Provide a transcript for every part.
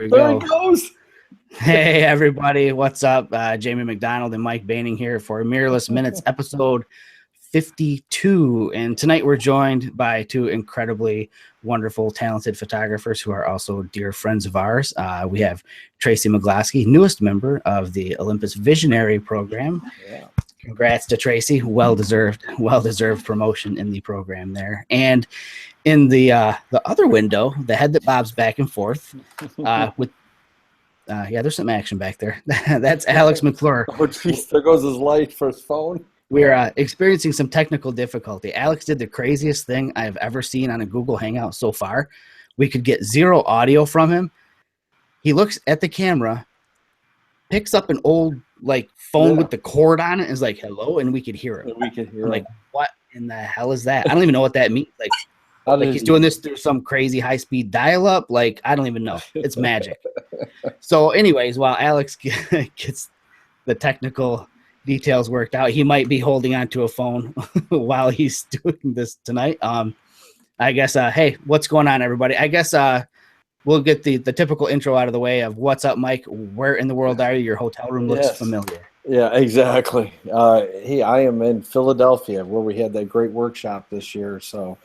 we There go. he goes. Hey, everybody. What's up? Jamie McDonald and Mike Baining here for Mirrorless Minutes Episode 52. And tonight we're joined by two incredibly wonderful, talented photographers who are also dear friends of ours. We have Tracie Maglosky, newest member of the Olympus Visionary Program. Yeah. Congrats to Tracie. Well-deserved promotion in the program there. And in the other window, the head that bobs back and forth with there's some action back there. That's Alex McClure. Oh, jeez, there goes his light for his phone. We're experiencing some technical difficulty. Alex did the craziest thing I've ever seen on a Google Hangout so far. We could get zero audio from him. He looks at the camera, picks up an old phone with the cord on it, and is like, "Hello," and we could hear it. We could hear like, what in the hell is that? I don't even know what that means. He's doing this through some crazy high-speed dial-up. I don't even know. It's magic. So anyways, while Alex gets the technical details worked out, he might be holding onto a phone while he's doing this tonight. I guess, hey, what's going on, everybody? I guess we'll get the typical intro out of the way of what's up, Mike. Where in the world are you? Your hotel room looks familiar. Yeah, exactly. Hey, I am in Philadelphia where we had that great workshop this year. So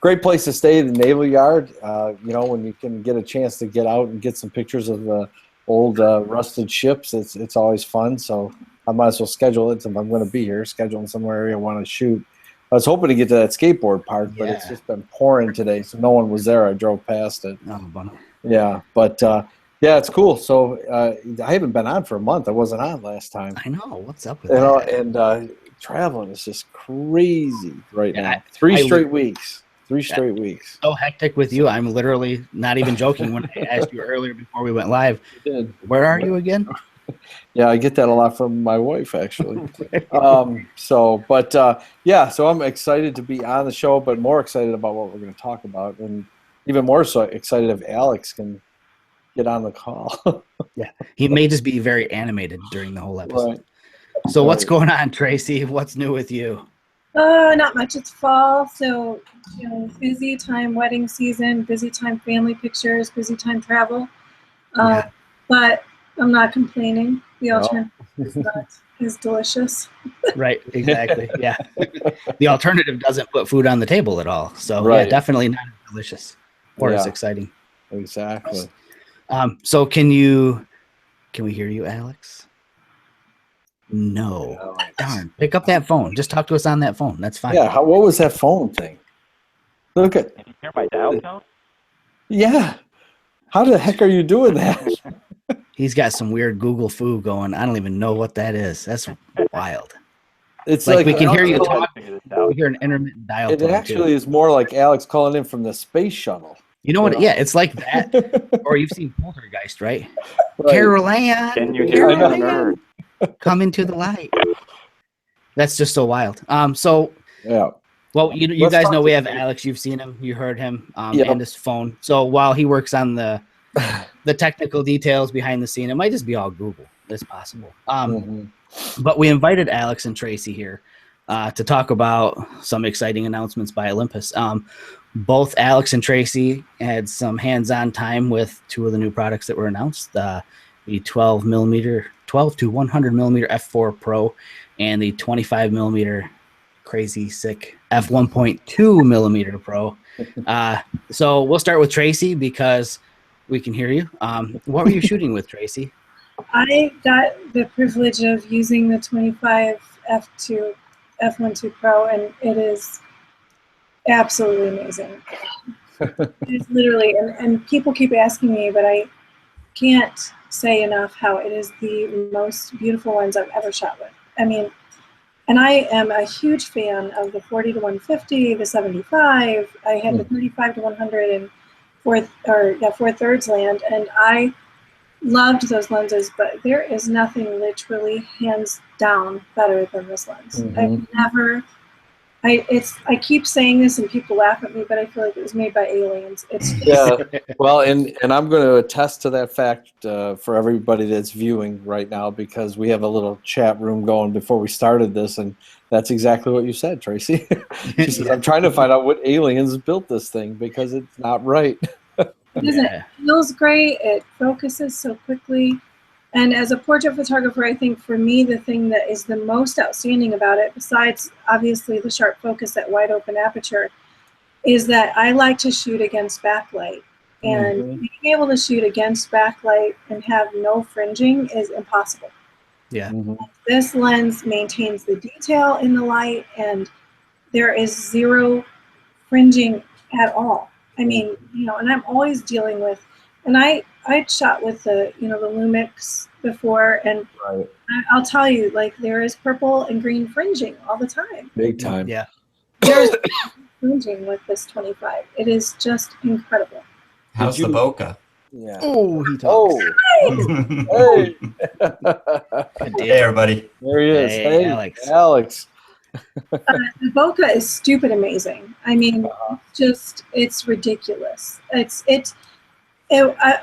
great place to stay, the Naval Yard. When you can get a chance to get out and get some pictures of the old rusted ships, it's always fun. So I might as well schedule it if I'm going to be here, scheduling somewhere area I want to shoot. I was hoping to get to that skateboard park, but it's just been pouring today, so no one was there. I drove past it. Oh, bummer. Yeah, but it's cool. So I haven't been on for a month. I wasn't on last time. I know. What's up with that? And traveling is just crazy right now. Three straight weeks. So hectic with you. I'm literally not even joking when I asked you earlier before we went live. You did. Where are you again? Yeah, I get that a lot from my wife, actually. So I'm excited to be on the show, but more excited about what we're going to talk about, and even more so excited if Alex can get on the call. Yeah, he may just be very animated during the whole episode. Right. So what's going on, Tracie? What's new with you? Not much. It's fall, so busy time, wedding season, busy time, family pictures, busy time, travel. But I'm not complaining. The alternative is delicious. Right, exactly. Yeah, the alternative doesn't put food on the table at all. So yeah, definitely not as delicious or as exciting. Exactly. So can we hear you, Alex? No. Darn. Pick up that phone. Just talk to us on that phone. That's fine. Yeah. What was that phone thing? Look at. Can you hear my dial tone? Yeah. How the heck are you doing that? He's got some weird Google foo going. I don't even know what that is. That's wild. It's like we can hear you talk. We hear an intermittent dial tone. It actually is more like Alex calling in from the space shuttle. You know what? Yeah, it's like that. Or you've seen Poltergeist, right? Carol-Ann. Can you hear me on Earth? Come into the light. That's just so wild. So yeah. Well, you guys know we have Alex. You've seen him. You heard him and his phone. So while he works on the technical details behind the scene, it might just be all Google. It's possible. But we invited Alex and Tracie here to talk about some exciting announcements by Olympus. Both Alex and Tracie had some hands-on time with two of the new products that were announced: the 12 to 100 millimeter f4 Pro and the 25 millimeter crazy sick f1.2 millimeter Pro. So we'll start with Tracie because we can hear you. What were you shooting with, Tracie? I got the privilege of using the 25 f1.2 Pro, and it is absolutely amazing. It's literally, and people keep asking me, but I can't say enough how it is the most beautiful lens I've ever shot with. I mean, and I am a huge fan of the 40 to 150, the 75. I had the 35 to 100 and 4/3 land, and I loved those lenses, but there is nothing literally hands down better than this lens. I keep saying this and people laugh at me, but I feel like it was made by aliens. It's well, and I'm going to attest to that fact for everybody that's viewing right now, because we have a little chat room going before we started this, and that's exactly what you said, Tracie. She says, I'm trying to find out what aliens built this thing because it's not right. It feels great. It focuses so quickly. And as a portrait photographer, I think for me, the thing that is the most outstanding about it, besides obviously the sharp focus at wide open aperture, is that I like to shoot against backlight. And being able to shoot against backlight and have no fringing is impossible. Yeah. This lens maintains the detail in the light, and there is zero fringing at all. I mean, and I'm always dealing with, and I shot with the, the Lumix before, and I'll tell you, like, there is purple and green fringing all the time. Big time. Yeah. There's fringing with this 25. It is just incredible. How's the bokeh? Yeah. Oh, he talks. Hey. Hey, everybody. There he is. Hey, Alex. The bokeh is stupid amazing. I mean, it's ridiculous.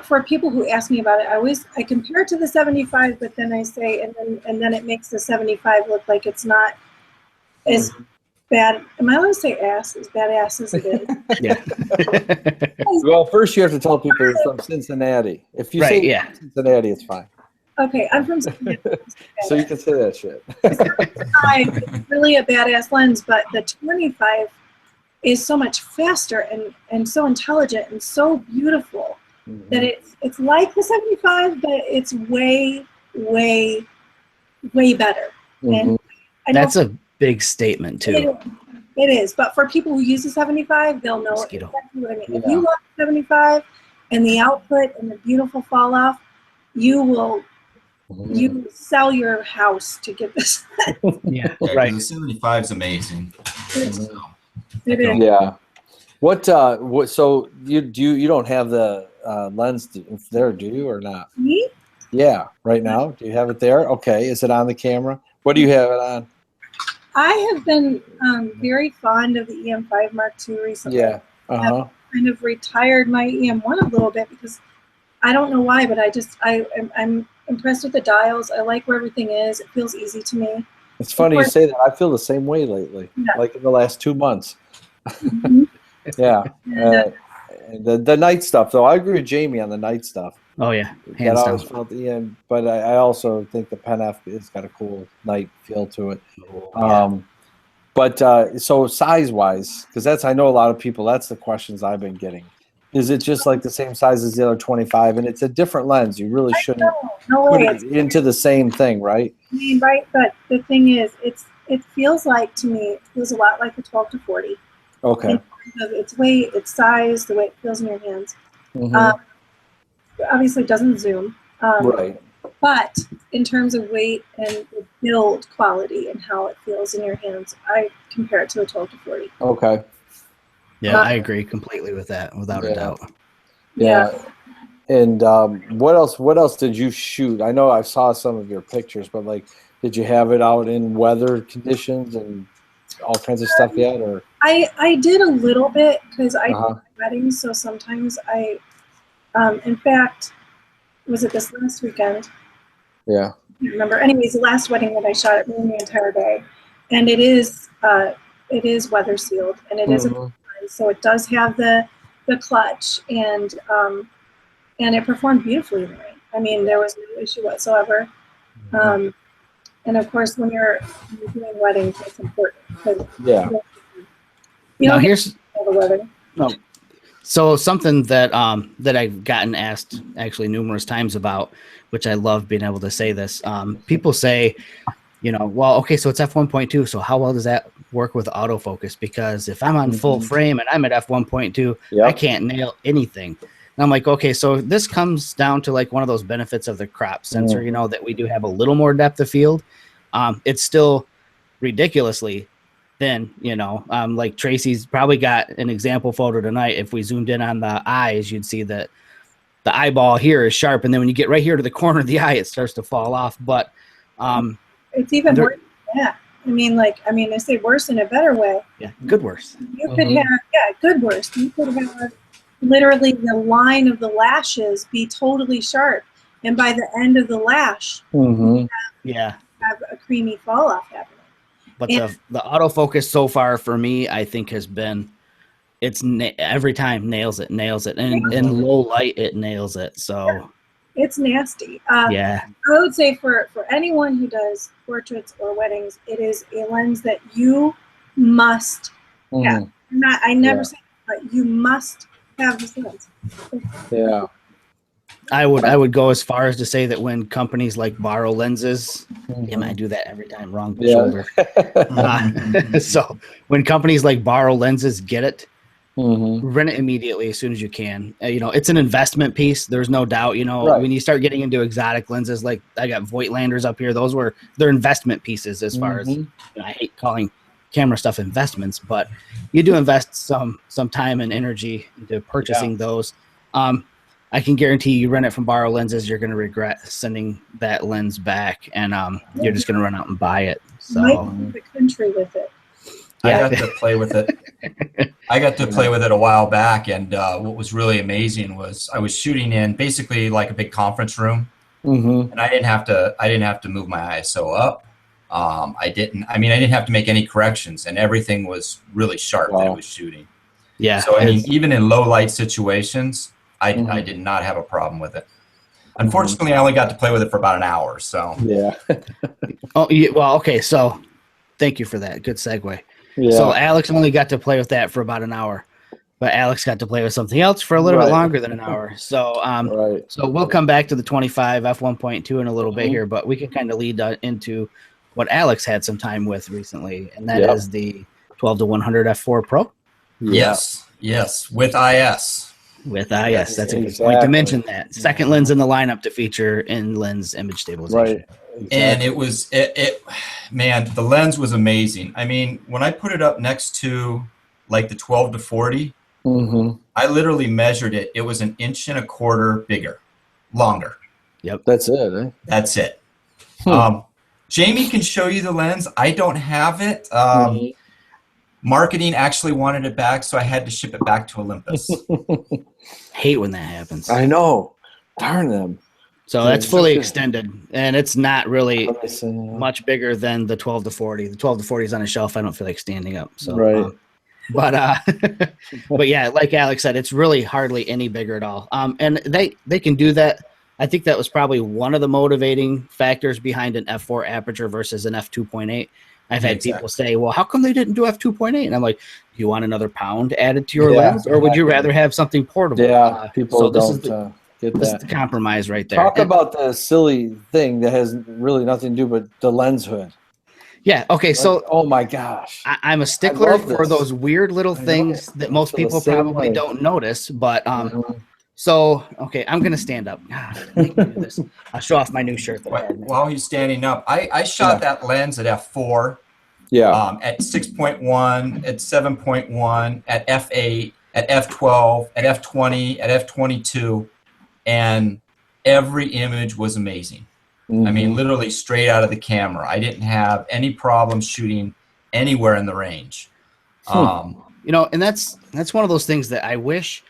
For people who ask me about it, I compare it to the 75, but then I say, and then it makes the 75 look like it's not as bad. Am I allowed to say ass? As badass as it is? Yeah. Well, first you have to tell people you're from Cincinnati. If you say Cincinnati, it's fine. Okay, I'm from Cincinnati. So you can say that shit. It's really a badass lens, but the 25 is so much faster and so intelligent and so beautiful that it's like the 75, but it's way, way, way better. And that's a big statement too. It is, but for people who use the 75, they'll know exactly what I mean. If you love 75 and the output and the beautiful fall off, you will sell your house to get this. Yeah, right. The 75 is amazing. It is. Yeah. What? So you don't have the lens there, do you, or not? Me? Yeah. Right now, do you have it there? Okay. Is it on the camera? What do you have it on? I have been very fond of the EM5 Mark II recently. Yeah. I've kind of retired my EM1 a little bit because I don't know why, but I'm impressed with the dials. I like where everything is. It feels easy to me. It's funny you say that. I feel the same way lately, like in the last 2 months. Yeah. The night stuff, though, I agree with Jamie on the night stuff. Oh, yeah. Hands down. Felt but I also think the Pen F has got a cool night feel to it. So size-wise, because I know a lot of people, that's the questions I've been getting. Is it just like the same size as the other 25? And it's a different lens. You really shouldn't put it into the same thing, right? I mean, right, but the thing is, it feels like, to me, it feels a lot like the 12 to 40. Okay. In terms of its weight, its size, the way it feels in your hands. Obviously, it doesn't zoom. Right. But in terms of weight and the build quality and how it feels in your hands, I compare it to the 12 to 40. Okay. Yeah, I agree completely with that, without a doubt. Yeah. And what else did you shoot? I know I saw some of your pictures, but like, did you have it out in weather conditions and all kinds of stuff yet? Or I did a little bit because I do weddings, so sometimes I, in fact, was it this last weekend? Yeah. I can't remember. Anyways, the last wedding that I shot, it rained the entire day, and it is weather sealed, and it is so it does have the clutch, and it performed beautifully in the rain. I mean, there was no issue whatsoever. And of course, when you're doing weddings, it's important. Now here's the weather. No. So something that I've gotten asked actually numerous times about, which I love being able to say this. People say, well, okay, so it's f1.2. So how well does that work with autofocus? Because if I'm on full frame and I'm at f1.2, I can't nail anything. And I'm like, okay, so this comes down to like one of those benefits of the crop sensor, that we do have a little more depth of field. It's still ridiculously thin, like Tracie's probably got an example photo tonight. If we zoomed in on the eyes, you'd see that the eyeball here is sharp. And then when you get right here to the corner of the eye, it starts to fall off. But it's even worse than that. I mean, I say worse in a better way. Yeah, good worse. You could have, good worse. You could have literally the line of the lashes be totally sharp, and by the end of the lash, have a creamy fall off happening. But the autofocus so far for me, I think, has been every time nails it, and in low light it nails it. So it's nasty. Yeah, I would say for anyone who does portraits or weddings, it is a lens that you must have. I never say, but you must have this lens. Yeah. I would go as far as to say that when companies like borrow lenses, I do that every time, wrong shoulder. So when companies like borrow lenses get it, rent it immediately as soon as you can. It's an investment piece. There's no doubt. When you start getting into exotic lenses, like I got Voigtlanders up here, they're investment pieces as far as I hate calling camera stuff investments, but you do invest some time and energy into purchasing those. I can guarantee you rent it from borrow lenses, you're going to regret sending that lens back, and you're just going to run out and buy it. So might the country with it. I got to play with it. I got to play with it a while back, and what was really amazing was I was shooting in basically like a big conference room, and I didn't have to move my ISO up. I didn't have to make any corrections, and everything was really sharp that I was shooting. Yeah. So even in low light situations, I did not have a problem with it. Unfortunately, I only got to play with it for about an hour. So okay. So thank you for that. Good segue. Yeah. So Alex only got to play with that for about an hour, but Alex got to play with something else for a little bit longer than an hour. So so we'll come back to the 25 f1.2 in a little bit here, but we can kind of lead into what Alex had some time with recently, and that is the 12-100 f4 Pro. Yes, with IS. With IS, that's a good point to mention that. Second lens in the lineup to feature in-lens image stabilization. Right. Exactly. And it was, man, the lens was amazing. I mean, when I put it up next to like the 12-40, I literally measured it. It was 1.25 inches bigger, longer. Yep. That's it, eh? That's it. Jamie can show you the lens. I don't have it. Marketing actually wanted it back, so I had to ship it back to Olympus. Hate when that happens. I know. Darn them. So that's fully extended, and it's not really much bigger than the 12-40. The 12-40 is on a shelf. I don't feel like standing up. So, but yeah, like Alex said, it's really hardly any bigger at all. And they can do that. I think that was probably one of the motivating factors behind an f4 aperture versus an f2.8. I've had people say, well, how come they didn't do f2.8? And I'm like, do you want another pound added to your lens, or would you rather have something portable? Yeah, people don't get that. This is the compromise right there. Talk about the silly thing that has really nothing to do with the lens hood. Yeah, okay, so oh my gosh. I'm a stickler for those weird little things that most people probably don't notice, but so, okay, I'm going to stand up. God, make me do this. I'll show off my new shirt. While he's standing up, I shot that lens at f4, at 6.1, at 7.1, at f8, at f12, at f20, at f22, and every image was amazing. I mean, literally straight out of the camera. I didn't have any problem shooting anywhere in the range. And that's one of those things that I wish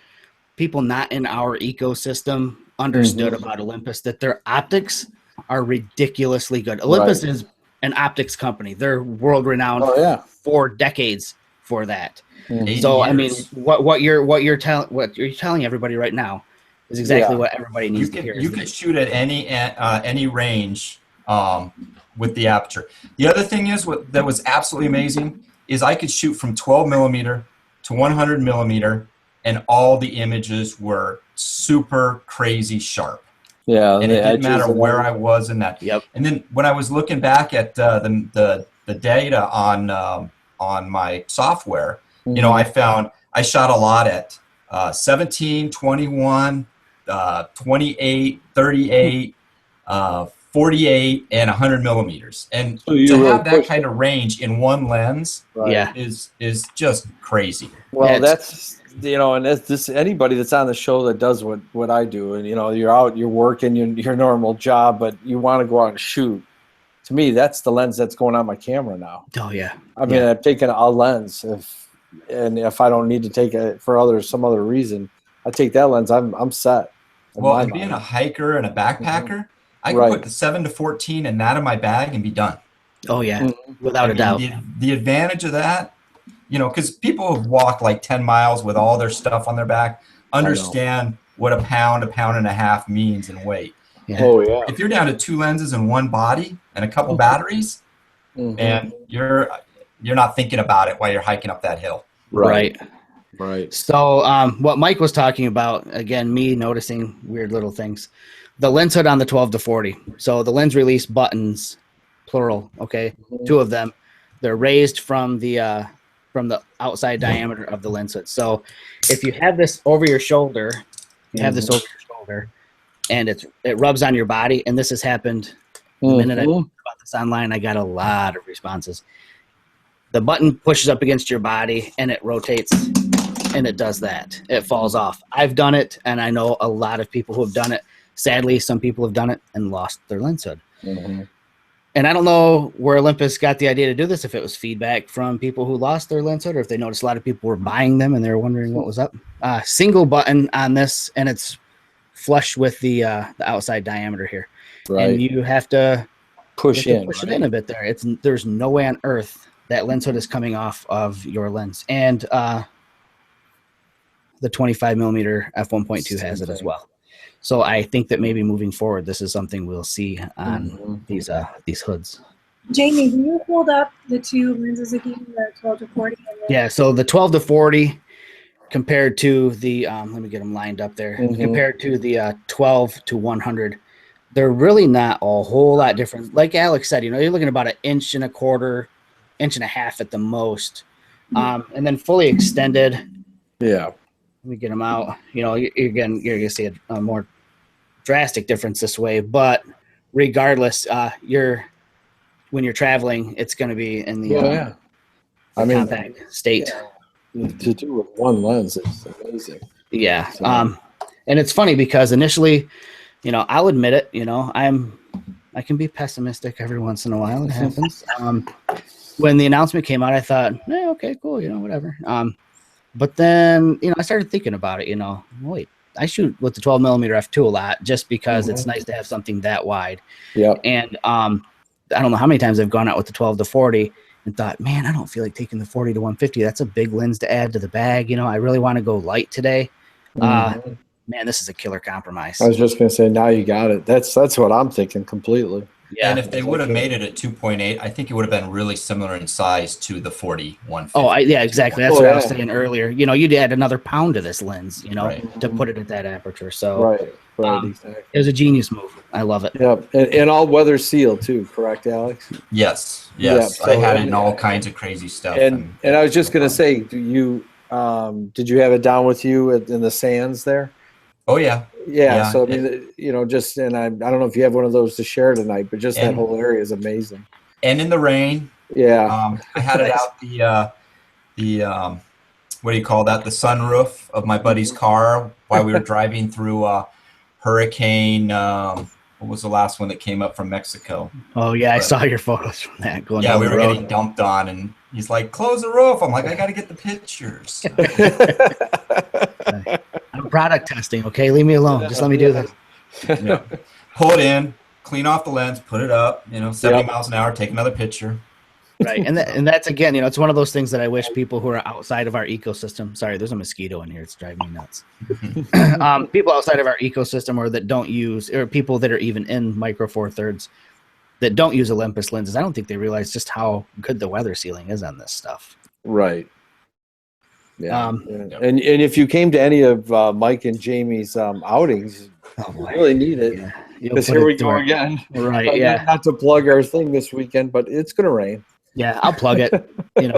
people not in our ecosystem understood about Olympus, that their optics are ridiculously good. Olympus is an optics company. They're world renowned for decades for that. So I mean, what you're telling everybody right now is exactly what everybody needs to hear. You can shoot at any range with the aperture. The other thing is that was absolutely amazing is I could shoot from 12 millimeter to 100 millimeter, and all the images were super crazy sharp. Yeah, and it didn't matter where I was in that. Yep. And then when I was looking back at the data on my software, I found I shot a lot at 17, 21, 28, 38, 48, and 100 millimeters. And so to have that kind of range in one lens is just crazy. Well, that's and that's this anybody that's on the show that does what I do, and you're out, you're working your normal job, but you want to go out and shoot. To me, that's the lens that's going on my camera now. Oh yeah. I mean, I've taken a lens if I don't need to take it for some other reason, I take that lens. I'm set. Well, and being a hiker and a backpacker, I can put the 7-14 and that in my bag and be done. Oh yeah, without a doubt. The advantage of that you know, because people have walked like 10 miles with all their stuff on their back, understand what a pound and a half means in weight. Yeah. Oh yeah. If you're down to 2 lenses and 1 body and a couple batteries, and you're not thinking about it while you're hiking up that hill. Right. So what Mike was talking about, again, me noticing weird little things. The lens hood on the 12 to 40. So the lens release buttons, plural, okay, 2 of them, they're raised from the outside diameter of the lens hood. So if you have this over your shoulder, and it rubs on your body, and this has happened the minute I talked about this online, I got a lot of responses. The button pushes up against your body and it rotates, and it does that. It falls off. I've done it, and I know a lot of people who have done it. Sadly, some people have done it and lost their lens hood. And I don't know where Olympus got the idea to do this, if it was feedback from people who lost their lens hood, or if they noticed a lot of people were buying them and they were wondering what was up. Single button on this, and it's flush with the outside diameter here. And you have to push it in a bit there. There's no way on earth that lens hood is coming off of your lens. And the 25 millimeter f1.2 has it as well. So I think that maybe moving forward, this is something we'll see on these hoods. Jamie, can you hold up the 2 lenses again, the 12 to 40? Yeah, so the 12 to 40 compared to the, let me get them lined up there, compared to the 12 to 100, they're really not a whole lot different. Like Alex said, you're looking about 1.25 inches, 1.5 inches at the most. And then fully extended. Yeah. Let me get them out. You're going to see a more drastic difference this way, but regardless, when you're traveling, it's going to be in the compact state. To do with 1 lens is amazing. Yeah. So. And it's funny because initially, I'll admit it, I can be pessimistic every once in a while. It happens. When the announcement came out, I thought, okay, cool, whatever. But then, I started thinking about it, wait, I shoot with the 12 millimeter f2 a lot just because it's nice to have something that wide. Yeah. And I don't know how many times I've gone out with the 12 to 40 and thought, man, I don't feel like taking the 40 to 150. That's a big lens to add to the bag. I really want to go light today. Man, this is a killer compromise. I was just going to say, now you got it. That's what I'm thinking completely. Yeah, and if they would have made it at 2.8, I think it would have been really similar in size to the 40 150. Oh, yeah, exactly. That's what I was saying earlier. You'd add another pound to this lens, to put it at that aperture. So exactly. It was a genius move. I love it. Yeah, and all weather seal too, correct, Alex? Yes. Yeah, so, I had it in all kinds of crazy stuff. And I was just going to say, did you have it down with you in the sands there? Oh yeah. Yeah. So I mean, just, and I don't know if you have one of those to share tonight, but just that whole area is amazing. And in the rain. Yeah. I had it out the what do you call that? The sunroof of my buddy's car while we were driving through Hurricane. What was the last one that came up from Mexico? Oh yeah, I saw your photos from that going. Yeah, we were getting dumped on, and he's like, "Close the roof." I'm like, "I got to get the pictures." I'm product testing, okay? Leave me alone. Just let me do this. Yeah. Pull it in, clean off the lens, put it up, 70 miles an hour, take another picture. Right. And that's, again, it's one of those things that I wish people who are outside of our ecosystem, sorry, there's a mosquito in here. It's driving me nuts. People outside of our ecosystem or that don't use, or people that are even in Micro Four Thirds that don't use Olympus lenses, I don't think they realize just how good the weather sealing is on this stuff. Right. Yeah. And if you came to any of Mike and Jamie's outings, you really need it. Because here we go again. Right. Yeah. Not to plug our thing this weekend, but it's going to rain. Yeah, I'll plug it.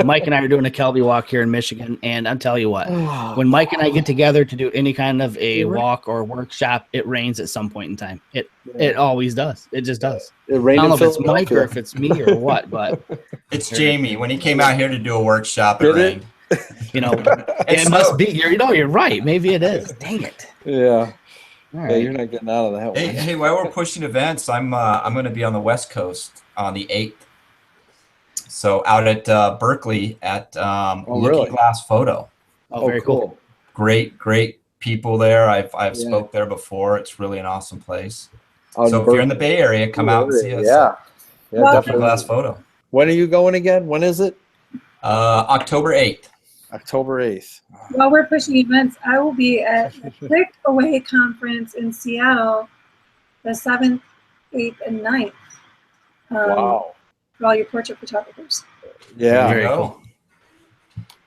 Mike and I are doing a Kelby walk here in Michigan, and I'll tell you what, when Mike and I get together to do any kind of a walk or workshop, it rains at some point in time. It always does. It just does. It rains. I don't know if it's Mike or if it's me or what, but it's Jamie. When he came out here to do a workshop, it rained. It must be. You're right. Maybe it is. Dang it. Yeah. All right. Yeah, you're not getting out of that one. Hey, while we're pushing events, I'm going to be on the West Coast on the 8th. So out at Berkeley at Looking Glass Photo. Oh, very cool. Great people there. I've spoke there before. It's really an awesome place. So if you're in the Bay Area, come out and see us. Yeah, definitely. Glass Photo. When are you going again? When is it? October 8th. October 8th. While we're pushing events, I will be at the Clickaway conference in Seattle the 7th, 8th, and 9th. Wow. For all your portrait photographers. Yeah. Very cool.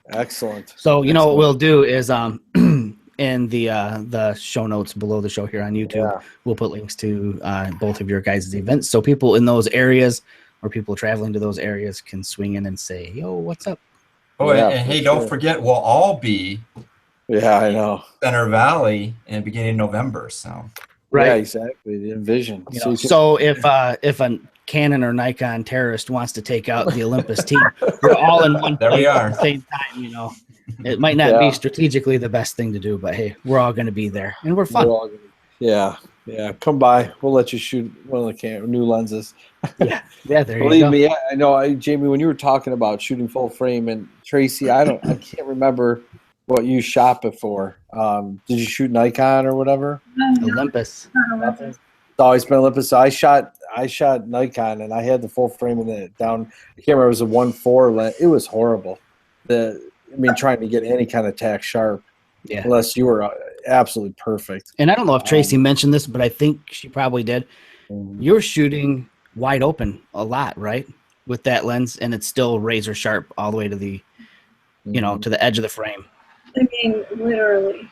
Excellent. So what we'll do is in the show notes below the show here on YouTube, we'll put links to both of your guys' events, so people in those areas or people traveling to those areas can swing in and say, "Yo, what's up?" Oh, and hey, don't forget, we'll all be. Yeah, I know. Center Valley in the beginning of November. So. Right. Yeah, exactly. The Envision. So if a Canon or Nikon terrorist wants to take out the Olympus team, we're all in one place at the same time. It might not be strategically the best thing to do, but hey, we're all going to be there, and we're fun. Yeah. Come by. We'll let you shoot one of the new lenses. Yeah. There you go. Believe me, I know. Jamie, when you were talking about shooting full frame, and Tracie, I can't remember what you shot it for. Did you shoot Nikon or whatever? Olympus. It's always been Olympus. So I shot Nikon, and I had the full frame in it down. I can't remember. It was a 1.4 lens. It was horrible. Trying to get any kind of tack sharp, unless you were absolutely perfect. And I don't know if Tracie mentioned this, but I think she probably did. You're shooting wide open a lot, right? With that lens, and it's still razor sharp all the way to the, to the edge of the frame. Literally.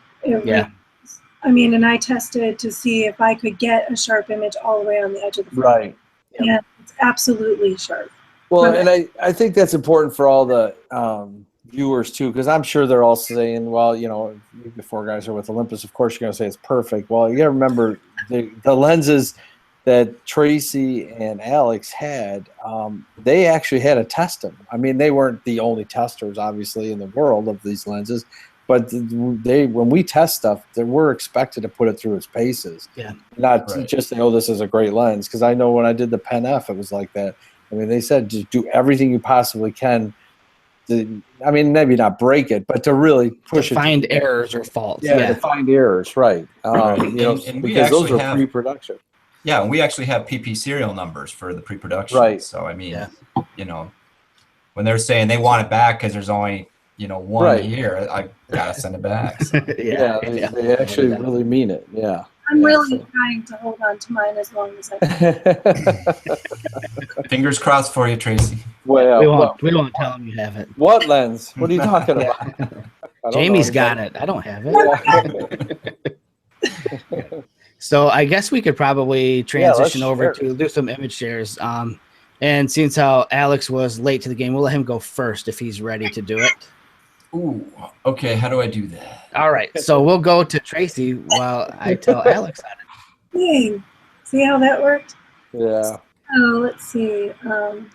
And I tested to see if I could get a sharp image all the way on the edge of the frame. Right. Yeah, it's absolutely sharp. Well, and I think that's important for all the viewers too, because I'm sure they're all saying, well, before guys are with Olympus, of course you're going to say it's perfect. Well, you got to remember the lenses that Tracie and Alex had, they actually had to test them. They weren't the only testers, obviously, in the world of these lenses, but when we test stuff, we're expected to put it through its paces. Yeah. Not just say, oh, this is a great lens. Because I know when I did the Pen F, it was like that. They said just do everything you possibly can. Maybe not break it, but to really push to find errors or faults. Yeah, to find errors, right. And because those are pre-production. Yeah, and we actually have PP serial numbers for the pre-production. Right. So, when they're saying they want it back because there's only, one a year, I got to send it back. So. They actually really mean it. Yeah. I'm really trying to hold on to mine as long as I can. Fingers crossed for you, Tracie. Well, we won't tell them you have it. What lens? What are you talking about? Jamie's got it. I don't have it. So I guess we could probably transition over to do some image shares. And since how Alex was late to the game, we'll let him go first if he's ready to do it. Ooh, okay. How do I do that? All right. So we'll go to Tracie while I tell Alex on it. Dang. See how that worked? Yeah. Oh, let's see.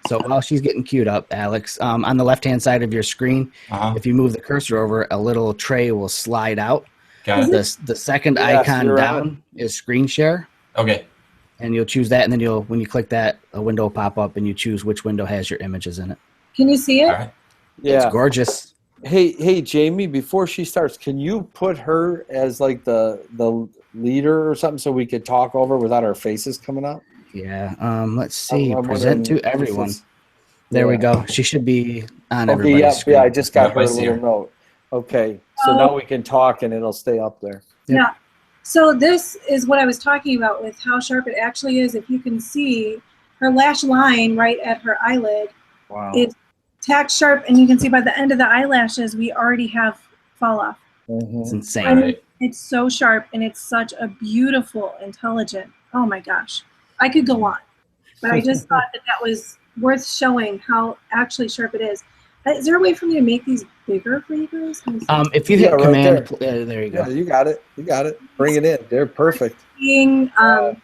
So while she's getting queued up, Alex, on the left-hand side of your screen, if you move the cursor over, a little tray will slide out. Got it. The second icon down is screen share. Okay. And you'll choose that, and then when you click that, a window will pop up, and you choose which window has your images in it. Can you see it? All right. Yeah. It's gorgeous. Hey, Jamie, before she starts, can you put her as like the leader or something so we could talk over without our faces coming up? Yeah. Let's see. Present to everyone. There we go. She should be on everybody's screen. Yeah, I just got her a little note. Okay. So now we can talk and it'll stay up there. Yep. Yeah. So this is what I was talking about with how sharp it actually is. If you can see her lash line right at her eyelid, it's tack sharp, and you can see by the end of the eyelashes, we already have fall off. It's insane. It's so sharp, and it's such a beautiful, intelligent. Oh my gosh, I could go on, but I just thought that was worth showing how actually sharp it is. Is there a way for me to make these bigger for you guys? If you hit command, there you go. Yeah, you got it. Bring it in. They're perfect. Seeing wow,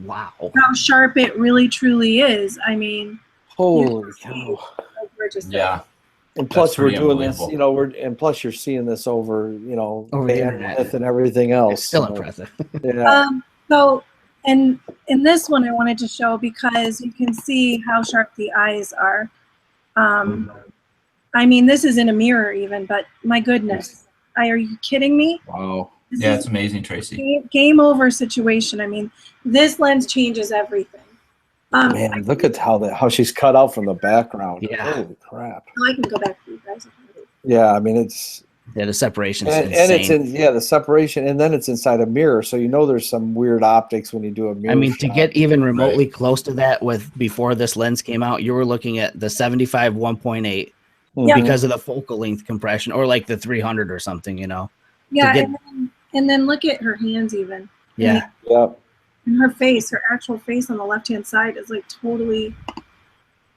how sharp it really truly is. Holy cow. Yeah. And plus we're doing this, and plus you're seeing this over the internet and everything else. It's still impressive. Yeah. So, and in this one I wanted to show because you can see how sharp the eyes are. This is in a mirror even, but my goodness. Are you kidding me? Wow. Yeah, it's amazing, Tracie. Game over situation. This lens changes everything. Man, look at how she's cut out from the background. Yeah. Holy crap. I can go back to you guys. Yeah, I mean, it's... Yeah, the separation is And insane. it's the separation, and then it's inside a mirror, so there's some weird optics when you do a mirror. I mean, to shot. get even remotely close to that before this lens came out, you were looking at the 75 1.8 because of the focal length compression, or like the 300 or something, Yeah, and then look at her hands even. Yeah. And her face, her actual face on the left-hand side is like totally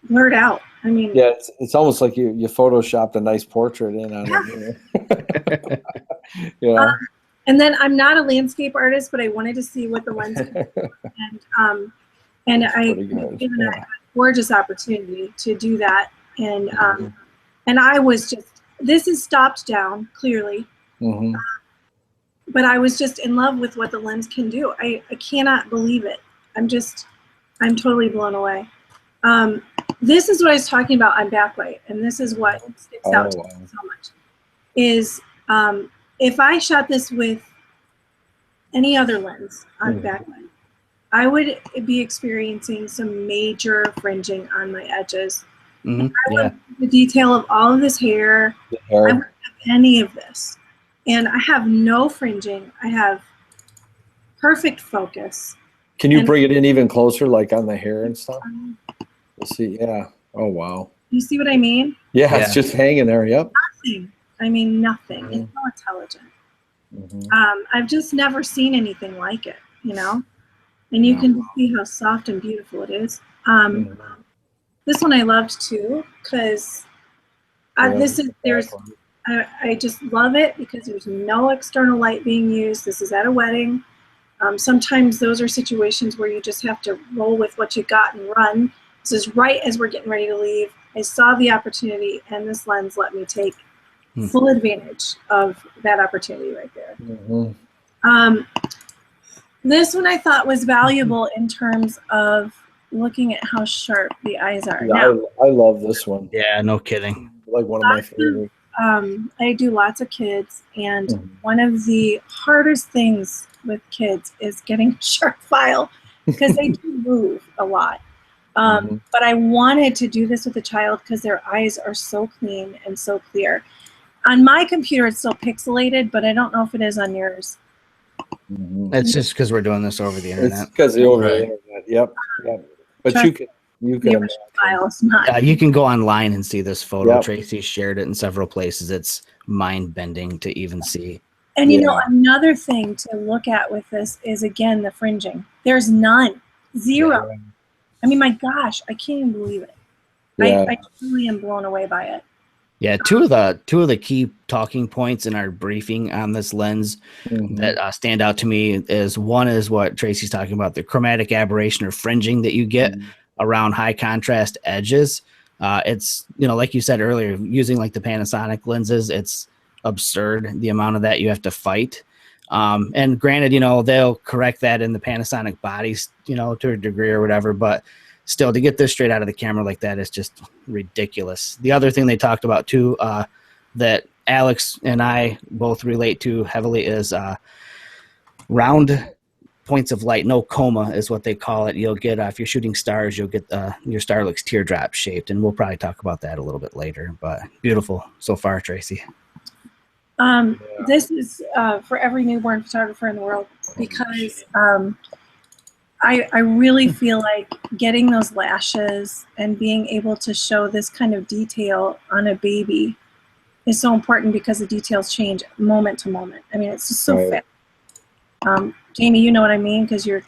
blurred out. I mean, yeah, it's almost like you photoshopped a nice portrait in on it. Yeah. And then I'm not a landscape artist, but I wanted to see what the lens could do. And I given a gorgeous opportunity to do that. And and I was just, this is stopped down clearly. But I was just in love with what the lens can do. I cannot believe it. I'm totally blown away. This is what I was talking about on backlight, and this is what sticks out to me so much. Is if I shot this with any other lens on backlight, I would be experiencing some major fringing on my edges. The detail of all of this hair. I wouldn't have any of this. And I have no fringing. I have perfect focus. Can you bring it in even closer, like on the hair and stuff? Let's see. Yeah. Oh, wow. You see what I mean? Yeah, it's just hanging there. Yep. Nothing. I mean, nothing. It's so intelligent. I've just never seen anything like it, And you can see how soft and beautiful it is. This one I loved too, because I just love it because there's no external light being used. This is at a wedding. Sometimes those are situations where you just have to roll with what you got and run. This is right as we're getting ready to leave. I saw the opportunity, and this lens let me take full advantage of that opportunity right there. This one I thought was valuable in terms of looking at how sharp the eyes are. Yeah, now, I love this one. Yeah, no kidding. Like one of my favorites. I do lots of kids, and one of the hardest things with kids is getting a sharp file because they do move a lot. But I wanted to do this with a child because their eyes are so clean and so clear. On my computer, it's still pixelated, but I don't know if it is on yours. It's just because we're doing this over the internet. It's because over the internet. Yep. But you can files, not. You can go online and see this photo. Tracie shared it in several places. It's mind-bending to even see. And another thing to look at with this is, again, the fringing. There's none. Zero. Yeah. I mean, my gosh, I can't even believe it. Yeah. I truly am blown away by it. Yeah, two of the key talking points in our briefing on this lens that stand out to me is one is what Tracie's talking about, the chromatic aberration or fringing that you get around high contrast edges. It's, like you said earlier, using like the Panasonic lenses, it's absurd the amount of that you have to fight. And granted, they'll correct that in the Panasonic bodies, to a degree or whatever, but still, to get this straight out of the camera like that is just ridiculous. The other thing they talked about too, that Alex and I both relate to heavily is round points of light. No coma is what they call it. You'll get, if you're shooting stars, you'll get your star looks teardrop shaped, and we'll probably talk about that a little bit later. But beautiful so far, Tracie. This is for every newborn photographer in the world because I really feel like getting those lashes and being able to show this kind of detail on a baby is so important because the details change moment to moment. I mean, it's just so fast. Jamie, you know what I mean because your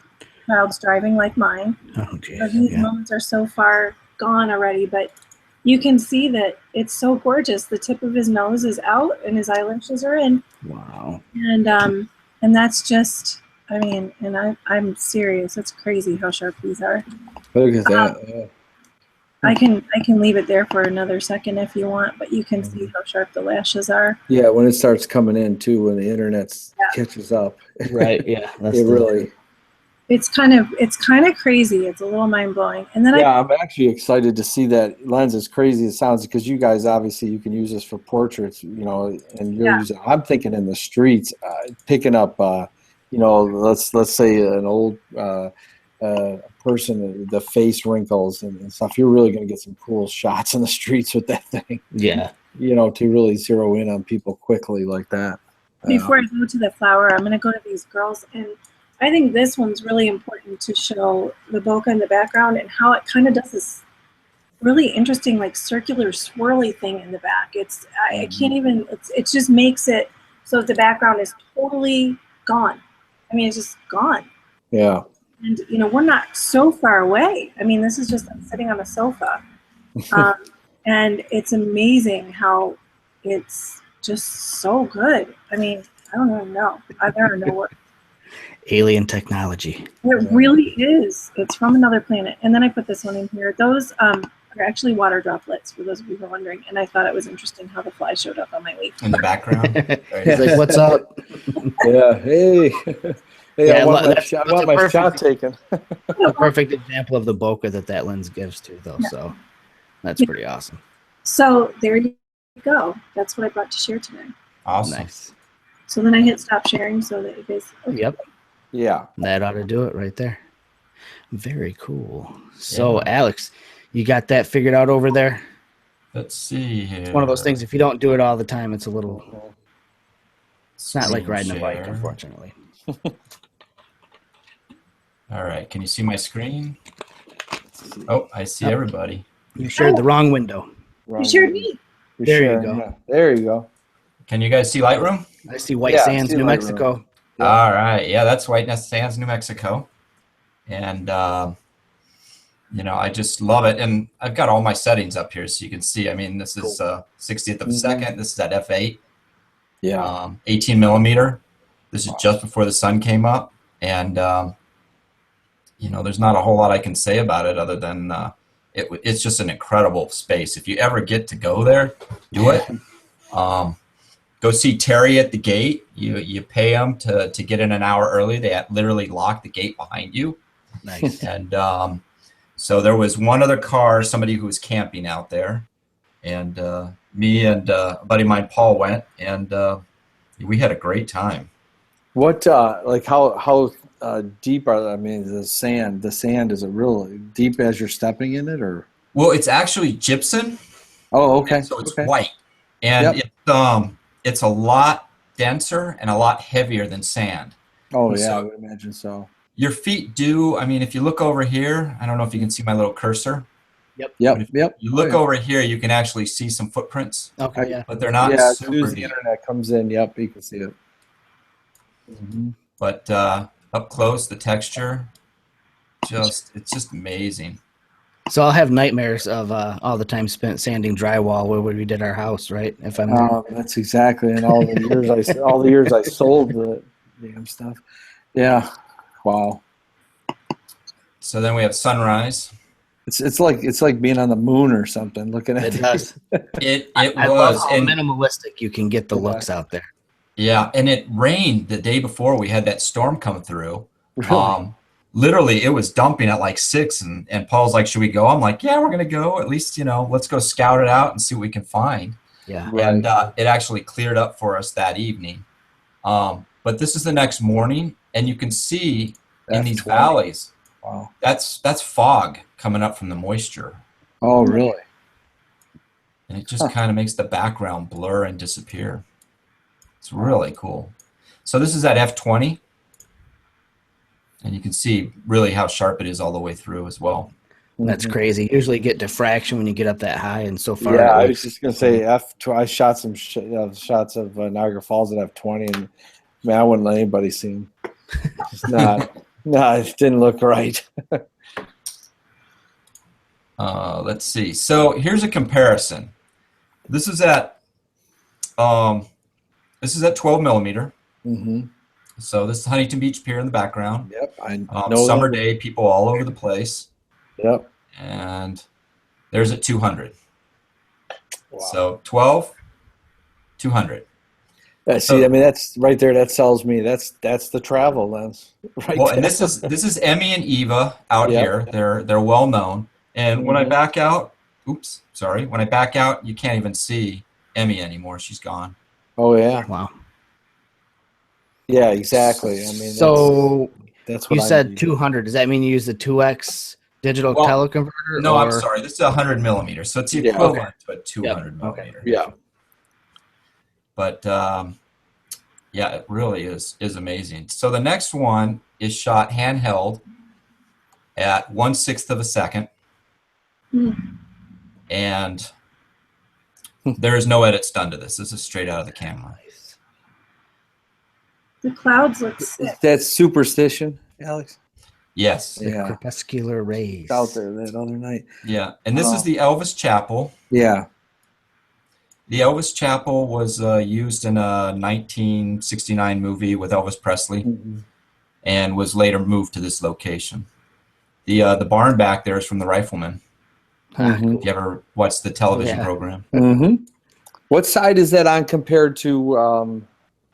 child's driving like mine. So these moments are so far gone already, but you can see that it's so gorgeous. The tip of his nose is out and his eyelashes are in. Wow. And that's just... I mean, and I'm serious. It's crazy how sharp these are. Look at that. I can leave it there for another second if you want, but you can see how sharp the lashes are. Yeah, when it starts coming in too, when the internet catches up. Right. Yeah. It's kind of crazy. It's a little mind blowing. And then I'm actually excited to see that lens. As crazy as it sounds, because you guys obviously you can use this for portraits, and you're using. I'm thinking in the streets, picking up. Let's say an old person, the face wrinkles and stuff, you're really going to get some cool shots in the streets with that thing. Yeah. You know, to really zero in on people quickly like that. Before I go to the flower, I'm going to go to these girls, and I think this one's really important to show the bokeh in the background and how it kind of does this really interesting, like circular swirly thing in the back. It's I can't even. It just makes it so the background is totally gone. I mean, it's just gone. Yeah. And you know, we're not so far away. I mean, this is just sitting on a sofa, and it's amazing how it's just so good. I mean, I don't even know. There are no words. Alien technology. It really is. It's from another planet. And then I put this one in here. Those are actually water droplets, for those of you who are wondering. And I thought it was interesting how the fly showed up on my leaf. In the background. He's like, "What's up?" Yeah. Hey. Hey, Yeah, I want that's my a shot taken. A perfect example of the bokeh that lens gives to, though. Yeah. So that's pretty awesome. So there you go. That's what I brought to share today. Awesome. Nice. So then I hit stop sharing so that you guys. Okay. Yep. Yeah. That ought to do it right there. Very cool. So, Alex, you got that figured out over there? Let's see here. It's one of those things, if you don't do it all the time, it's a little... It's not like riding a bike, Share. unfortunately. All right. Can you see my screen? Oh, I see everybody. You shared the wrong window. You shared me. There you go. Yeah. There you go. Can you guys see Lightroom? I see White Sands, New Mexico. Yeah. All right. Yeah, that's White Sands, New Mexico. And, you know, I just love it. And I've got all my settings up here so you can see. I mean, this is 60th of a second. This is at f8. Yeah. 18 millimeter. This is just before the sun came up. And, you know, there's not a whole lot I can say about it other than it's just an incredible space. If you ever get to go there, do it. Go see Terry at the gate. You pay them to get in an hour early. They literally lock the gate behind you. Nice. And so there was one other car, somebody who was camping out there. And me and a buddy of mine, Paul, went. And we had a great time. What like how deep are I mean the sand is it really deep as you're stepping in it or? Well, it's actually gypsum. Oh, okay. So it's white, and it's a lot denser and a lot heavier than sand. Oh yeah, So I would imagine so. your feet do. I mean, if you look over here, I don't know if you can see my little cursor. Yep. You look over here, you can actually see some footprints. Okay, yeah. But they're not As soon super as the deep. internet comes in, you can see it. Mm-hmm. But up close, the texture, it's just amazing. So I'll have nightmares of all the time spent sanding drywall where we did our house, right? If I'm That's exactly, and all the years I sold the damn stuff. Yeah, wow. So then we have sunrise. It's like being on the moon or something. Looking at it does. It I love was how and minimalistic you can get the looks out there. yeah, and it rained the day before we had that storm come through. Really? Literally, it was dumping at like 6, and Paul's like, "Should we go?" I'm like, "Yeah, we're gonna go. At least, you know, let's go scout it out and see what we can find." Yeah. Right. And it actually cleared up for us that evening. But this is the next morning, and you can see in these F20. valleys, Wow. that's fog coming up from the moisture, Oh, really? and it just kind of makes the background blur and disappear. It's really cool. So this is at f20. And you can see really how sharp it is all the way through as well. That's crazy. Usually you get diffraction when you get up that high, and so far. Yeah, I was just gonna say I shot some shots of Niagara Falls at f20, and man, I wouldn't let anybody see them. It's not. No, it didn't look right. Let's see. So here's a comparison. This is at 12 millimeter. Mm-hmm. So this is Huntington Beach Pier in the background. Yep, I know. Summer day, people all over the place. Yep. And there's at 200. Wow. So 12, 200. See, I mean, that's right there. That sells me. That's the travel lens. Right. Well, there. and this is Emmy and Eva out here. They're well known. And when I back out, when I back out, you can't even see Emmy anymore. She's gone. Oh yeah. Wow. Yeah, exactly. I mean, so That's what you said 200. Does that mean you use the 2x digital teleconverter? No, I'm sorry. This is 100 millimeters, so it's the equivalent to a 200 Yep. millimeter. Yeah. But yeah, it really is amazing. So the next one is shot handheld at 1/6 of a second, and there is no edits done to this. This is straight out of the camera. The clouds look sick. That's superstition, Alex. Yes. The crepuscular rays. Out there that other night. Yeah, and this is the Elvis Chapel. Yeah. The Elvis Chapel was used in a 1969 movie with Elvis Presley, and was later moved to this location. The barn back there is from the Rifleman. If you ever watched the television program. What side is that on compared to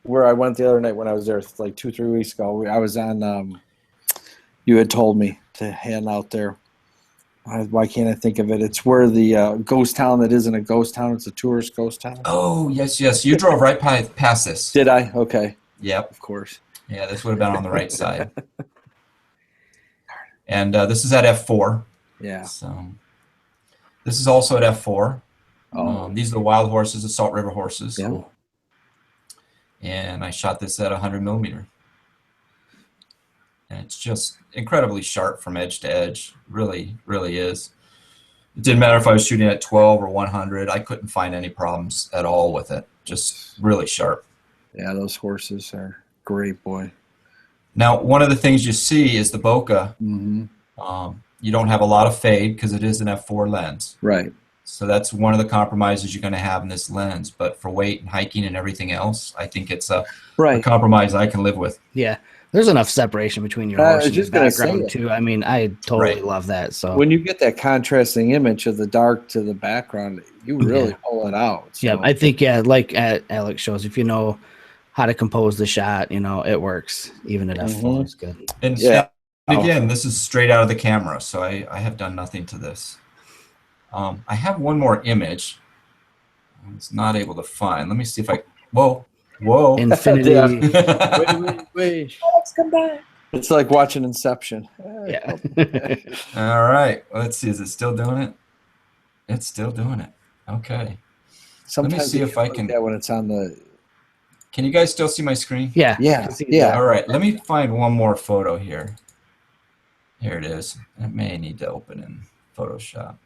where I went the other night when I was there like 2-3 weeks ago? I was on. You had told me to hand out there. Why can't I think of it? It's where the ghost town that isn't a ghost town. It's a tourist ghost town. Oh, yes. You drove right past this. Did I? Okay. Yep. Of course. Yeah, this would have been on the right side. And this is at F4. Yeah. So this is also at F4. Oh. These are the wild horses, the Salt River horses. Yeah. And I shot this at 100 millimeter. And it's just incredibly sharp from edge to edge. Really, really is. It didn't matter if I was shooting at 12 or 100. I couldn't find any problems at all with it. Just really sharp. Yeah, those horses are great, boy. Now, one of the things you see is the bokeh. You don't have a lot of fade because it is an f4 lens. Right. So that's one of the compromises you're going to have in this lens. But for weight and hiking and everything else, I think it's a compromise I can live with. Yeah. There's enough separation between your horse and your background, too. I mean, I totally love that. So when you get that contrasting image of the dark to the background, you really pull it out. So. Yeah, I think, like Alex shows, if you know how to compose the shot, it works. Even at f4, it's good. And again, this is straight out of the camera, so I have done nothing to this. I have one more image. I was not able to find. Let me see if I... Whoa. Infinity. Wait. Let's come back. It's like watching Inception. Yeah. All right. Let's see. Is it still doing it? It's still doing it. Okay. Sometimes let me see if I can... that when it's on the... Can you guys still see my screen? Yeah. All right. Let me find one more photo here. Here it is. I may need to open in Photoshop.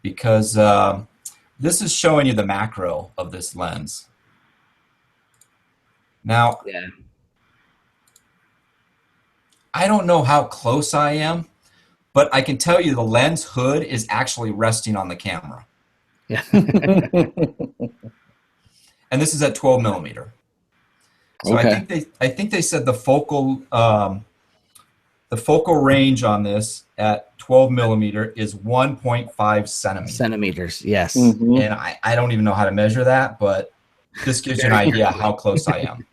Because this is showing you the macro of this lens. Now, I don't know how close I am, but I can tell you the lens hood is actually resting on the camera. Yeah. And this is at 12 millimeter. So I think they said the focal range on this at 12 millimeter is 1.5 centimeters. Yes. And I don't even know how to measure that, but this gives you an idea how close I am.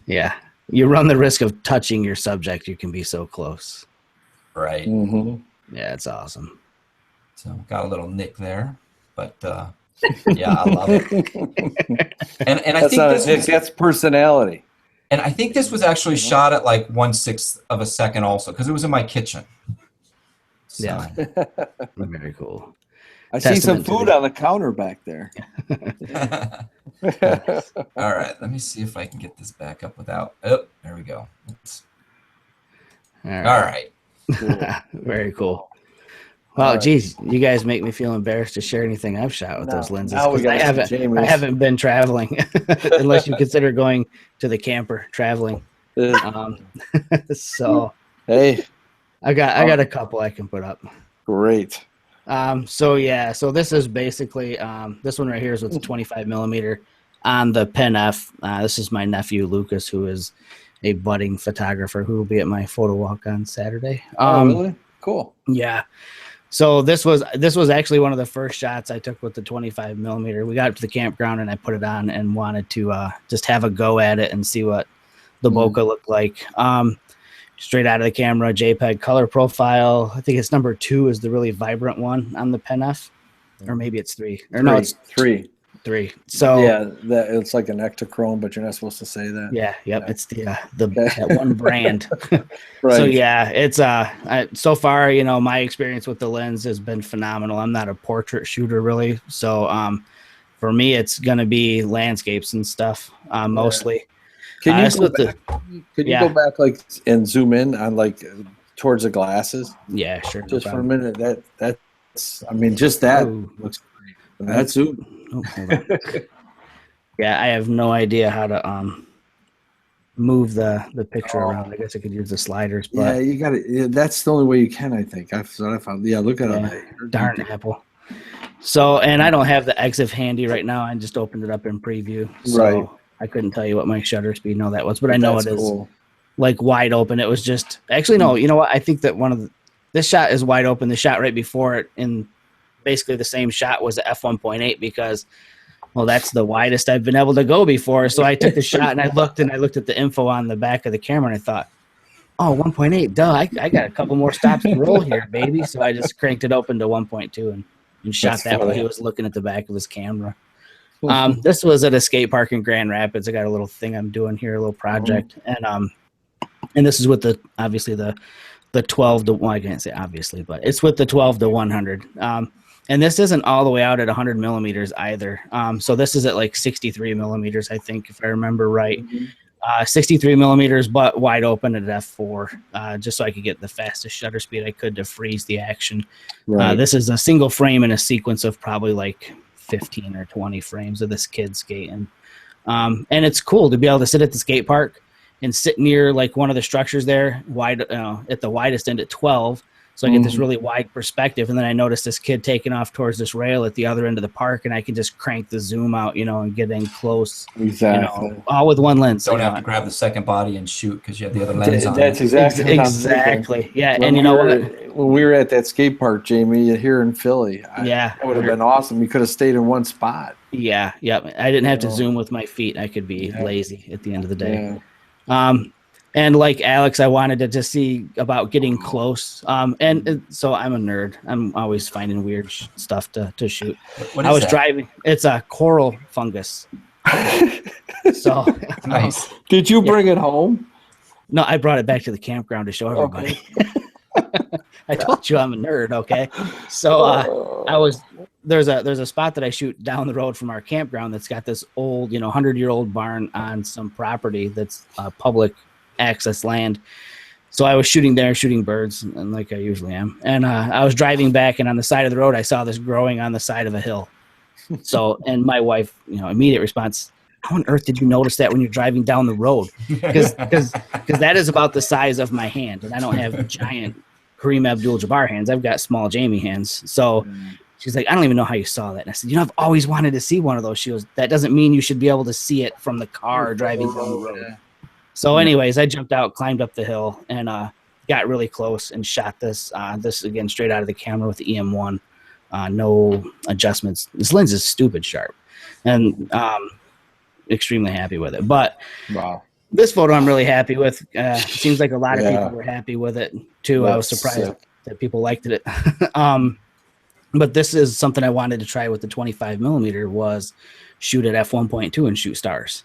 Yeah. You run the risk of touching your subject. You can be so close. Right. Yeah, it's awesome. So got a little nick there, but yeah, I love it. And I think that's personality. And I think this was actually shot at like 1/6 of a second also, because it was in my kitchen. So. Yeah. Very cool. I see some food on the counter back there. All right, let me see if I can get this back up without. Oh, there we go. All right. Cool. Very cool. Well, geez, you guys make me feel embarrassed to share anything I've shot with those lenses. I haven't been traveling, unless you consider going to the camper traveling. So, hey, I got a couple I can put up. Great. So this is basically this one right here is with the 25 millimeter on the Pen F. This is my nephew Lucas, who is a budding photographer who will be at my photo walk on Saturday. Really? Cool. Yeah. So this was actually one of the first shots I took with the 25 millimeter. We got to the campground and I put it on and wanted to just have a go at it and see what the bokeh looked like. Straight out of the camera, JPEG color profile. I think it's number 2 is the really vibrant one on the Pen F, or maybe it's 3. Or no, it's 3. 3. So yeah, that it's like an Ektachrome, but you're not supposed to say that. yeah, yep, Yeah. it's that one brand. Right. So yeah, it's so far, my experience with the lens has been phenomenal. I'm not a portrait shooter really, so for me it's gonna be landscapes and stuff mostly. Can you go with back? Could you go back like and zoom in on like towards the glasses? Yeah, sure. Just for a minute. That's I mean, just that looks great. And that's zoom. Oh, hold on. Yeah, I have no idea how to move the picture around. I guess I could use the sliders, but yeah, you got it. That's the only way you can, I think. That's what I found. Yeah, look at that. Darn Apple. So, and I don't have the EXIF handy right now. I just opened it up in preview, so Right. I couldn't tell you what my shutter speed and all that was, but I know That's it is cool. like wide open. It was just actually no. You know what? I think that this shot is wide open. The shot right before it, in basically the same shot, was the f1.8 because, well, that's the widest I've been able to go before. So I took the shot and I looked at the info on the back of the camera and I thought, oh, 1.8, duh, I got a couple more stops to roll here, baby. So I just cranked it open to 1.2 and shot That's that while funny. he was looking at the back of his camera. This was at a skate park in Grand Rapids. I got a little thing I'm doing here, a little project, and this is with obviously the 12 to, well, I can't say obviously, but it's with the 12 to 100. And this isn't all the way out at 100 millimeters either. So this is at like 63 millimeters, I think, if I remember right. 63 millimeters, but wide open at f4, just so I could get the fastest shutter speed I could to freeze the action. Right. This is a single frame in a sequence of probably like 15 or 20 frames of this kid skating. And it's cool to be able to sit at the skate park and sit near like one of the structures there, wide at the widest end at 12. So I get this really wide perspective. And then I noticed this kid taking off towards this rail at the other end of the park, and I can just crank the zoom out, and get in close. Exactly. All with one lens. Don't have to grab the second body and shoot because you have the other lens on. That's exactly what I'm exactly. thinking. Yeah, When and you know what? When we were at that skate park, Jamie, here in Philly, Yeah. it would have been awesome. You could have stayed in one spot. Yeah, I didn't have to zoom with my feet. I could be lazy at the end of the day. Yeah. And like Alex, I wanted to just see about getting close. And so I'm a nerd. I'm always finding weird stuff to shoot. What I is was that? driving. It's a coral fungus. So Nice. Did you bring it home? no, I brought it back to the campground to show everybody. I told you I'm a nerd. Okay, so there's a spot that I shoot down the road from our campground that's got this old 100-year-old barn on some property that's public access land. So I was shooting there, shooting birds, and like I usually am. And I was driving back, and on the side of the road, I saw this growing on the side of a hill. So, and my wife, immediate response, how on earth did you notice that when you're driving down the road? Because that is about the size of my hand, and I don't have giant Kareem Abdul-Jabbar hands. I've got small Jamie hands. So she's like, I don't even know how you saw that. And I said, I've always wanted to see one of those. She goes, that doesn't mean you should be able to see it from the car driving down the road. So anyways, I jumped out, climbed up the hill, and got really close and shot this again straight out of the camera with the EM1. No adjustments. This lens is stupid sharp, and extremely happy with it. But Wow. this photo I'm really happy with. Seems like a lot of people were happy with it too. I was That's surprised sick. that people liked it. But this is something I wanted to try with the 25 millimeter was shoot at f1.2 and shoot stars.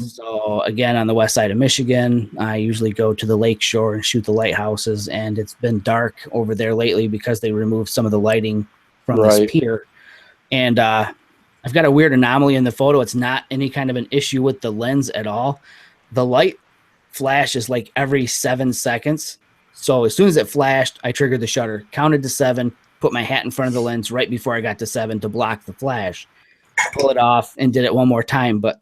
So again, on the west side of Michigan, I usually go to the lake shore and shoot the lighthouses, and it's been dark over there lately because they removed some of the lighting from this pier. And I've got a weird anomaly in the photo. It's not any kind of an issue with the lens at all. The light flashes like every 7 seconds. So as soon as it flashed, I triggered the shutter, counted to 7, put my hat in front of the lens right before I got to 7 to block the flash, pull it off, and did it one more time. But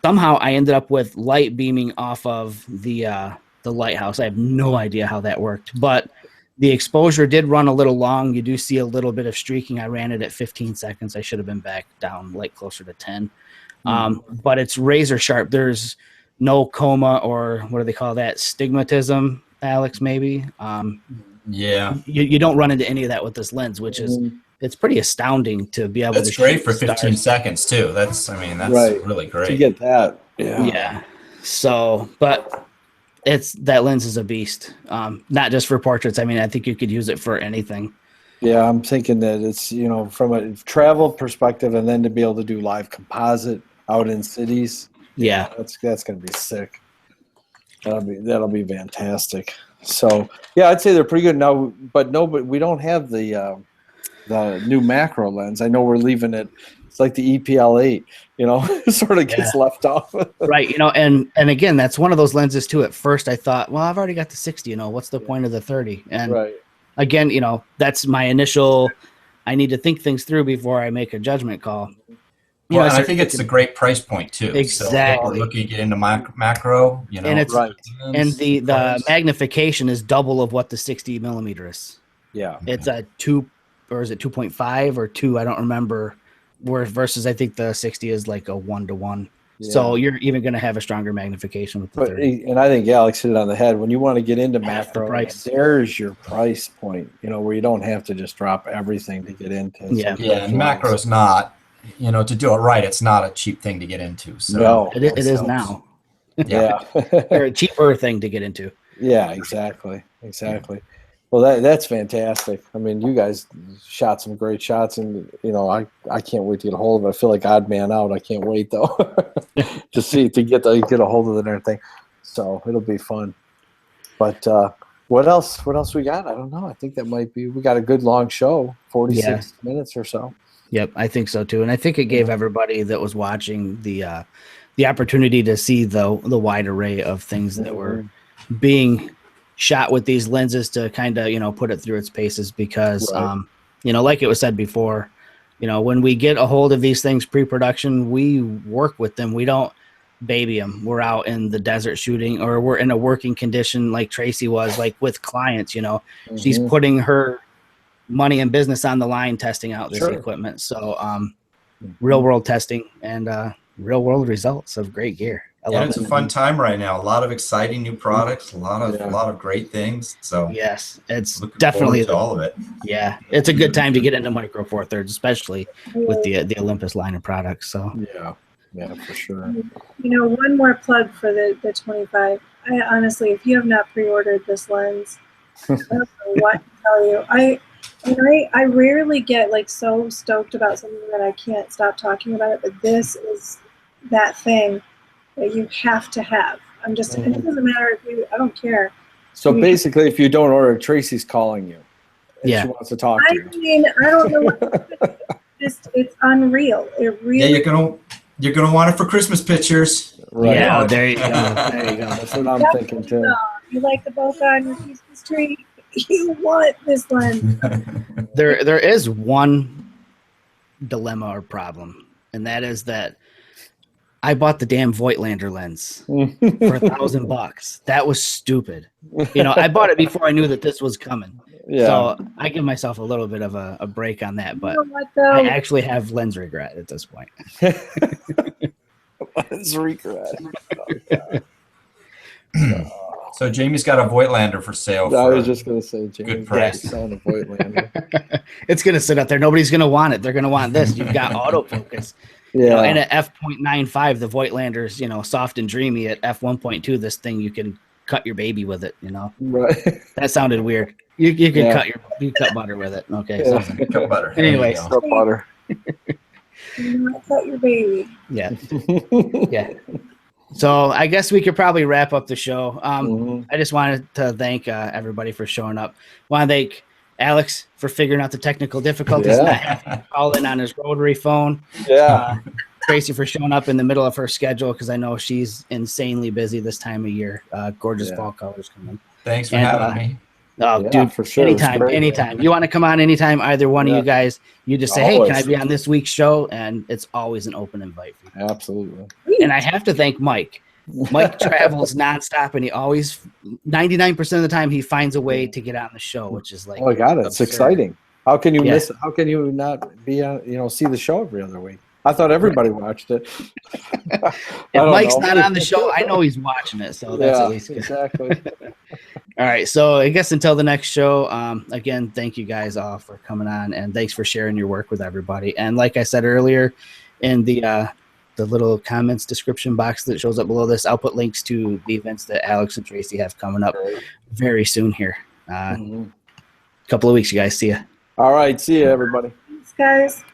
somehow I ended up with light beaming off of the lighthouse. I have no idea how that worked, but the exposure did run a little long. You do see a little bit of streaking. I ran it at 15 seconds. I should have been back down like closer to 10. But it's razor sharp. There's no coma, or what do they call that? Stigmatism, Alex, maybe. Yeah. You don't run into any of that with this lens, which is it's pretty astounding to be able to shoot. That's great for 15 stars. seconds too. That's really great. To get that. Yeah. So, but that lens is a beast. Not just for portraits. I mean, I think you could use it for anything. Yeah, I'm thinking that it's, from a travel perspective, and then to be able to do live composite out in cities. Yeah. That's going to be sick. That'll be fantastic. So, yeah, I'd say they're pretty good now, but we don't have the new macro lens. I know we're leaving it. It's like the EPL8, sort of gets left off. Right. And again, that's one of those lenses too. At first I thought, well, I've already got the 60, what's the point of the 30? And right. Again, that's my initial, I need to think things through before I make a judgment call. Well, and I think it's a great price point too. Exactly. So if we're looking to get into macro, and it's right. And the magnification is double of what the 60 millimeter is. Yeah. It's a 2, or is it 2.5 or 2? I don't remember. Versus I think the 60 is like a 1-to-1. Yeah. So you're even going to have a stronger magnification with the 30. And I think Alex hit it on the head. When you want to get into macro, there's your price point, where you don't have to just drop everything to get into. Yeah, and macro is not, to do it right, it's not a cheap thing to get into. So no, it is now. Yeah. Or a cheaper thing to get into. Yeah, exactly. Well, that's fantastic. I mean, you guys shot some great shots, and I can't wait to get a hold of it. I feel like odd man out. I can't wait though to get a hold of it and everything. So it'll be fun. But what else? What else we got? I don't know. I think that might be. We got a good long show, 46 minutes or so. Yep, I think so too, and I think it gave everybody that was watching the opportunity to see the wide array of things that were being shot with these lenses to kind of put it through its paces, because like it was said before, when we get a hold of these things pre-production, we work with them. We don't baby them. We're out in the desert shooting, or we're in a working condition like Tracie was, like with clients. She's putting her money and business on the line testing out this equipment. So real world testing and real world results of great gear. It's a fun time right now. A lot of exciting new products, a lot of great things. So yes, it's definitely to all of it. Yeah, it's a good time to get into Micro Four Thirds, especially with the Olympus line of products. So yeah, for sure. One more plug for the 25. I honestly, if you have not pre-ordered this lens, I don't know what to tell you. I rarely get like so stoked about something that I can't stop talking about it, but this is that thing that you have to have. It doesn't matter if I don't care. So basically, if you don't order, Tracie's calling you. And she wants to talk to you. I mean, I don't know what it's unreal. It really. Yeah, you're gonna want it for Christmas pictures. Right. Yeah, there you go. There you go. That's what I'm thinking too. You like the bokeh on your Christmas tree? You want this lens. There is one dilemma or problem, and that is that I bought the damn Voigtlander lens for $1,000. That was stupid. I bought it before I knew that this was coming. Yeah. So I give myself a little bit of a break on that, but I actually have lens regret at this point. Lens regret. So Jamie's got a Voigtlander for sale. I was just going to say, Jamie's good price. Selling a Voigtlander. It's going to sit up there. Nobody's going to want it. They're going to want this. You've got autofocus. Yeah. And at f.95, the Voigtlander's, soft and dreamy. At f1.2, this thing, you can cut your baby with it, Right. That sounded weird. You can cut butter with it. Okay. Yeah. So. Cut butter. Anyway. Cut butter. You cut your baby. Yeah. Yeah. So I guess we could probably wrap up the show. I just wanted to thank everybody for showing up. Want to thank Alex for figuring out the technical difficulties, not having to call in on his rotary phone. Yeah. Tracie for showing up in the middle of her schedule, because I know she's insanely busy this time of year. Gorgeous fall colors coming. Thanks for having me. Oh, dude, for sure. Anytime. You want to come on anytime, either one of you guys, you just say, hey, can I be on this week's show? And it's always an open invite for you. Absolutely. And I have to thank Mike. Mike travels nonstop, and he always, 99% of the time, he finds a way to get on the show, which is like, oh my God, it's exciting. How can you miss it? How can you not be on, see the show every other week? I thought everybody watched it. If Mike's not on the show, I know he's watching it, so that's at least good. Exactly. All right, so I guess until the next show, again, thank you guys all for coming on, and thanks for sharing your work with everybody. And like I said earlier, in the little comments description box that shows up below this, I'll put links to the events that Alex and Tracie have coming up very soon here. Couple of weeks, you guys. See ya. All right. See you, everybody. Thanks, guys.